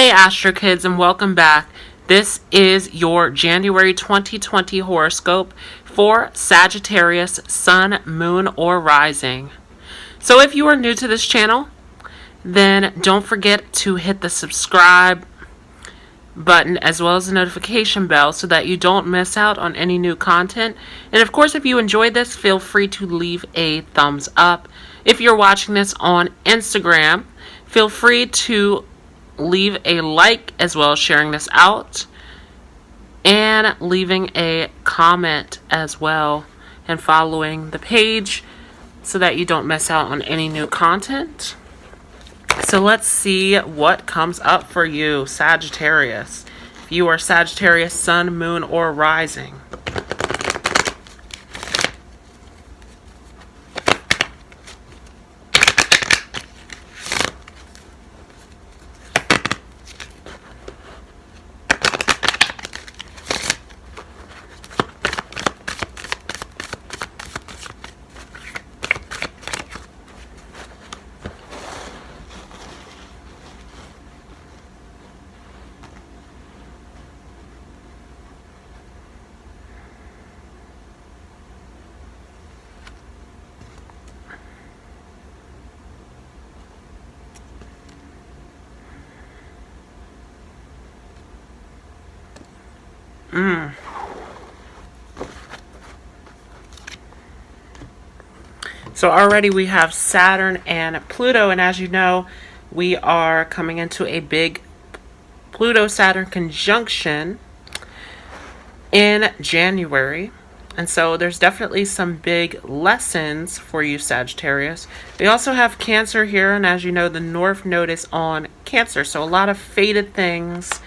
Hey Astro Kids, and welcome back. This is your January 2020 horoscope for Sagittarius, Sun, Moon, or Rising. So if you are new to this channel, then don't forget to hit the subscribe button as well as the notification bell so that you don't miss out on any new content. And of course, if you enjoyed this, feel free to leave a thumbs up. If you're watching this on Instagram, feel free to leave a like as well as sharing this out and leaving a comment as well and following the page so that you don't miss out on any new content. So let's see what comes up for you, Sagittarius. If you are Sagittarius, Sun, Moon, or Rising. So already we have Saturn and Pluto, and as you know, we are coming into a big Pluto-Saturn conjunction in January. And so there's definitely some big lessons for you, Sagittarius. We also have Cancer here, and as you know, the North Node is on Cancer. So a lot of fated things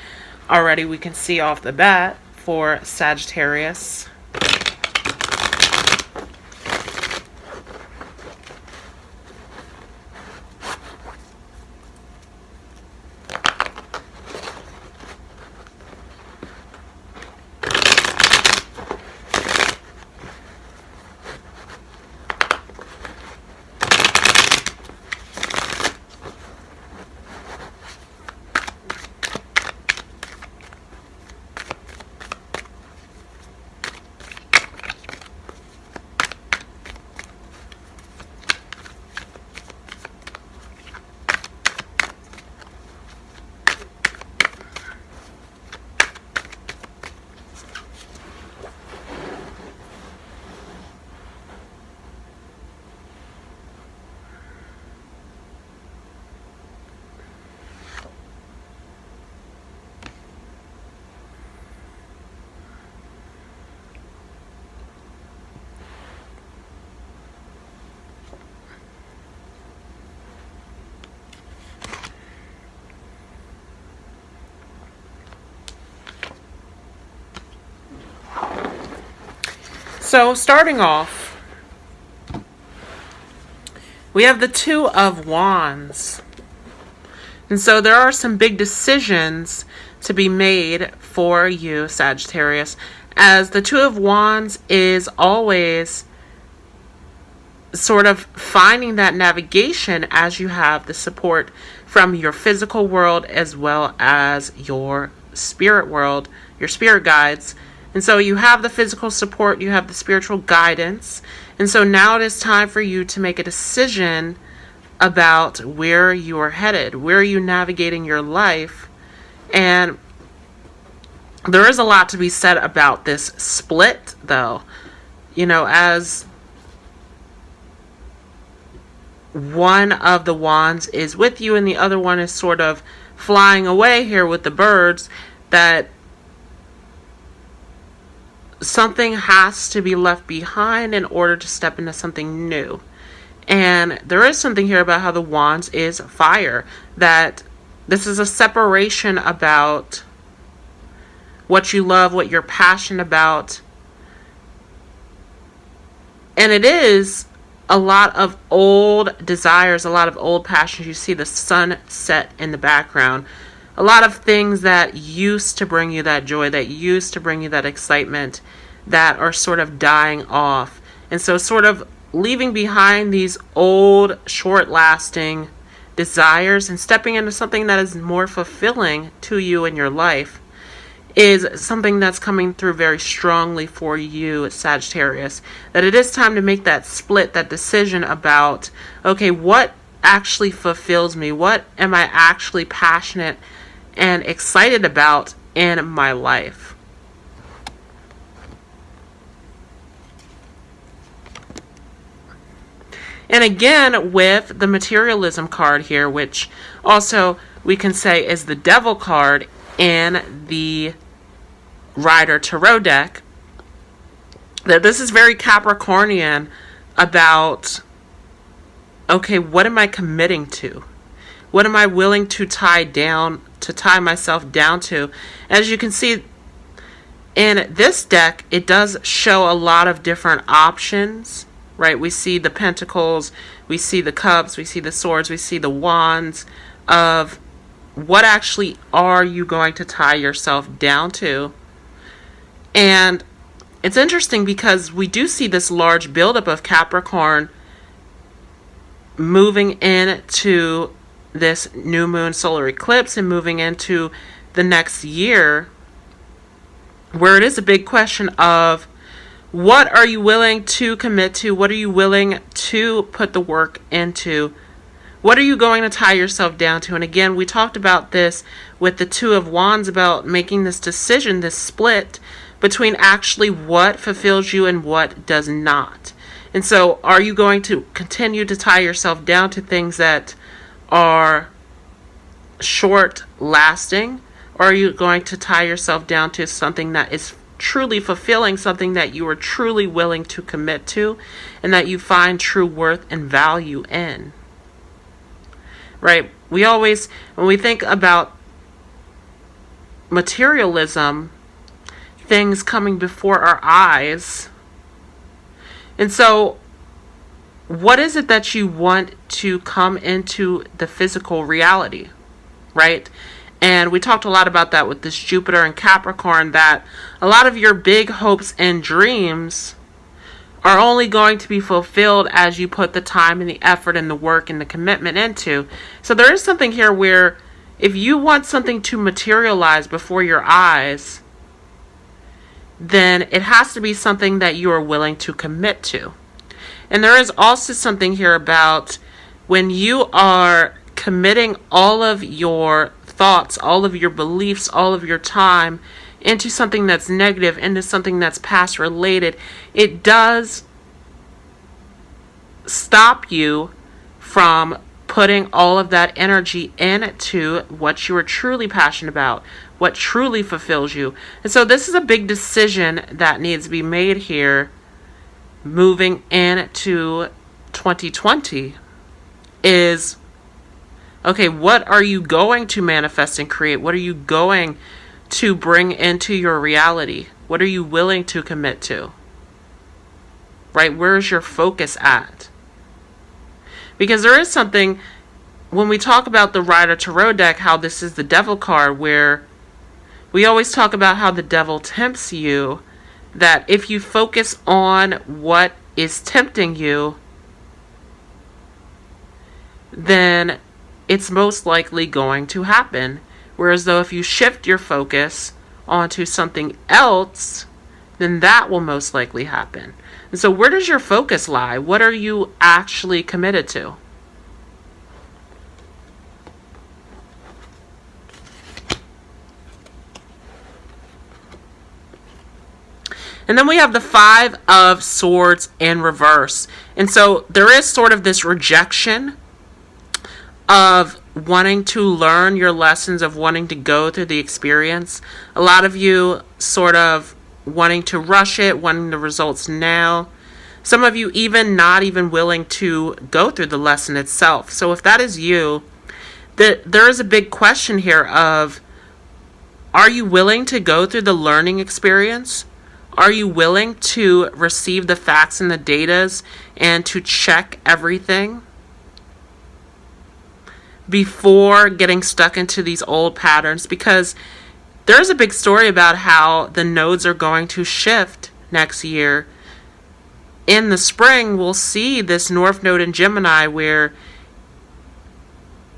already we can see off the bat for Sagittarius. So starting off, we have the Two of Wands. And so there are some big decisions to be made for you, Sagittarius, as the Two of Wands is always sort of finding that navigation as you have the support from your physical world as well as your spirit world, your spirit guides. And so you have the physical support, you have the spiritual guidance. And so now it is time for you to make a decision about where you are headed. Where are you navigating your life? And there is a lot to be said about this split, though. You know, as one of the wands is with you and the other one is sort of flying away here with the birds, that something has to be left behind in order to step into something new. And there is something here about how the wands is fire, that this is a separation about what you love, what you're passionate about. And it is a lot of old desires, a lot of old passions. You see the sun set in the background. A lot of things that used to bring you that joy, that used to bring you that excitement, that are sort of dying off. And so sort of leaving behind these old, short-lasting desires and stepping into something that is more fulfilling to you in your life is something that's coming through very strongly for you, Sagittarius. That it is time to make that split, that decision about, okay, what actually fulfills me? What am I actually passionate and excited about in my life? And again, with the materialism card here, which also we can say is the devil card in the Rider Tarot deck, that this is very Capricornian about, okay, what am I committing to? What am I willing to tie myself down to? As you can see in this deck, it does show a lot of different options, right? We see the pentacles, we see the cups, we see the swords, we see the wands of what actually are you going to tie yourself down to. And it's interesting because we do see this large buildup of Capricorn moving into this new moon solar eclipse and moving into the next year, where it is a big question of what are you willing to commit to? What are you willing to put the work into? What are you going to tie yourself down to? And again, we talked about this with the Two of Wands, about making this decision, this split between actually what fulfills you and what does not. And so are you going to continue to tie yourself down to things that are short lasting? Or are you going to tie yourself down to something that is truly fulfilling, something that you are truly willing to commit to and that you find true worth and value in? Right? We always, when we think about materialism, things coming before our eyes. And so what is it that you want to come into the physical reality, right? And we talked a lot about that with this Jupiter and Capricorn, that a lot of your big hopes and dreams are only going to be fulfilled as you put the time and the effort and the work and the commitment into. So there is something here where if you want something to materialize before your eyes, then it has to be something that you are willing to commit to. And there is also something here about when you are committing all of your thoughts, all of your beliefs, all of your time into something that's negative, into something that's past related, it does stop you from putting all of that energy into what you are truly passionate about, what truly fulfills you. And so this is a big decision that needs to be made here moving into 2020 is, okay, what are you going to manifest and create? What are you going to bring into your reality? What are you willing to commit to? Right? Where's your focus at? Because there is something, when we talk about the Rider Tarot deck, how this is the devil card, where we always talk about how the devil tempts you, that if you focus on what is tempting you, then it's most likely going to happen. Whereas though if you shift your focus onto something else, then that will most likely happen. And so where does your focus lie? What are you actually committed to? And then we have the Five of Swords in reverse. And so there is sort of this rejection of wanting to learn your lessons, of wanting to go through the experience. A lot of you sort of wanting to rush it, wanting the results now. Some of you even not even willing to go through the lesson itself. So if that is you, there is a big question here of, are you willing to go through the learning experience? Are you willing to receive the facts and the datas and to check everything before getting stuck into these old patterns? Because there's a big story about how the nodes are going to shift next year. In the spring, we'll see this North Node in Gemini, where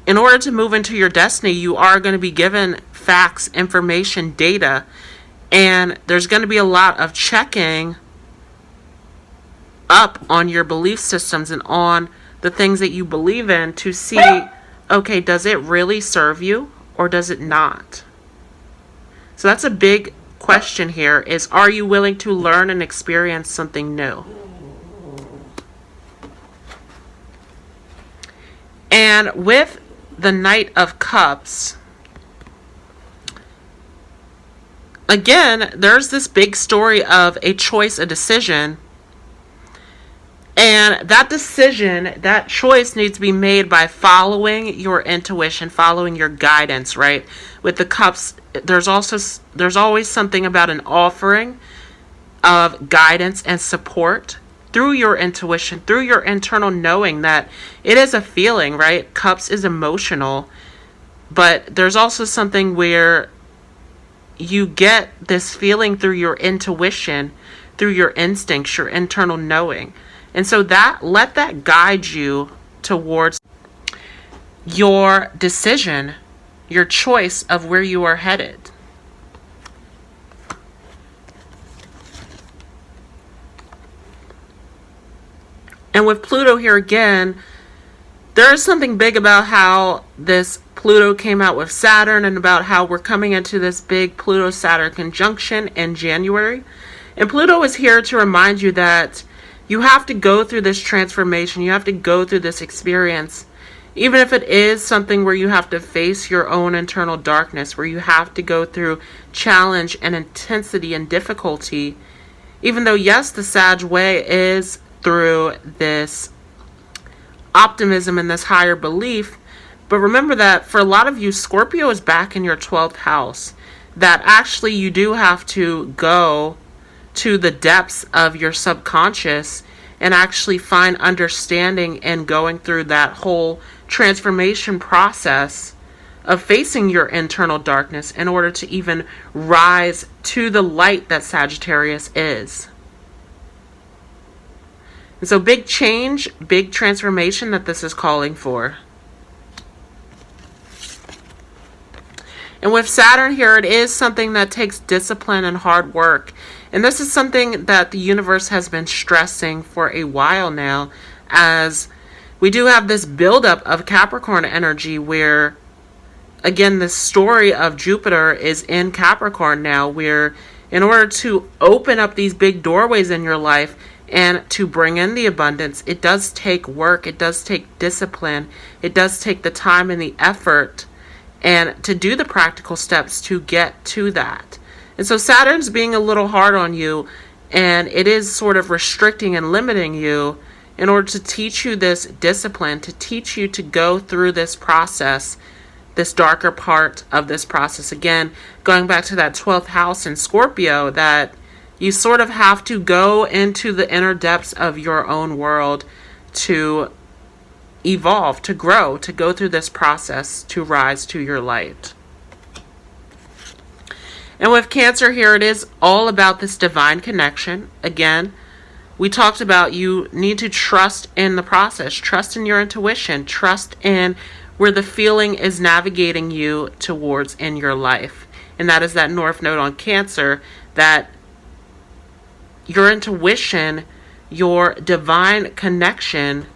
in order to move into your destiny, you are going to be given facts, information, data, and there's going to be a lot of checking up on your belief systems and on the things that you believe in to see, okay, does it really serve you or does it not? So that's a big question here, is are you willing to learn and experience something new? And with the Knight of Cups, again, there's this big story of a choice, a decision. And that decision, that choice needs to be made by following your intuition, following your guidance, right? With the cups, there's always something about an offering of guidance and support through your intuition, through your internal knowing that it is a feeling, right? Cups is emotional, but there's also something where you get this feeling through your intuition, through your instincts, your internal knowing. And so let that guide you towards your decision, your choice of where you are headed. And with Pluto here again, there is something big about how this Pluto came out with Saturn and about how we're coming into this big Pluto-Saturn conjunction in January. And Pluto is here to remind you that you have to go through this transformation. You have to go through this experience. Even if it is something where you have to face your own internal darkness, where you have to go through challenge and intensity and difficulty. Even though, yes, the Sag way is through this optimism and this higher belief. But remember that for a lot of you, Scorpio is back in your 12th house. That actually you do have to go to the depths of your subconscious and actually find understanding and going through that whole transformation process of facing your internal darkness in order to even rise to the light that Sagittarius is. And so big change, big transformation that this is calling for. And with Saturn here, it is something that takes discipline and hard work. And this is something that the universe has been stressing for a while now, as we do have this buildup of Capricorn energy where, again, the story of Jupiter is in Capricorn now, where in order to open up these big doorways in your life and to bring in the abundance, it does take work, it does take discipline, it does take the time and the effort and to do the practical steps to get to that. And so Saturn's being a little hard on you, and it is sort of restricting and limiting you in order to teach you this discipline, to teach you to go through this process, this darker part of this process. Again, going back to that 12th house in Scorpio, that you sort of have to go into the inner depths of your own world to evolve, to grow, to go through this process, to rise to your light. And with Cancer here, it is all about this divine connection. Again, we talked about you need to trust in the process, trust in your intuition, trust in where the feeling is navigating you towards in your life. And that is that North Node on Cancer, that your intuition, your divine connection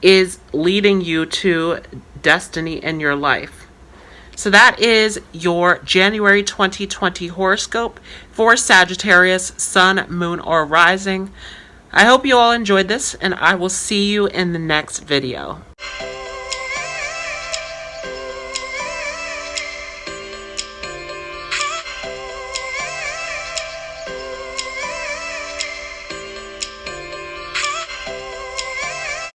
is leading you to destiny in your life. So that is your January 2020 horoscope for Sagittarius, Sun, Moon, or Rising. I hope you all enjoyed this, and I will see you in the next video.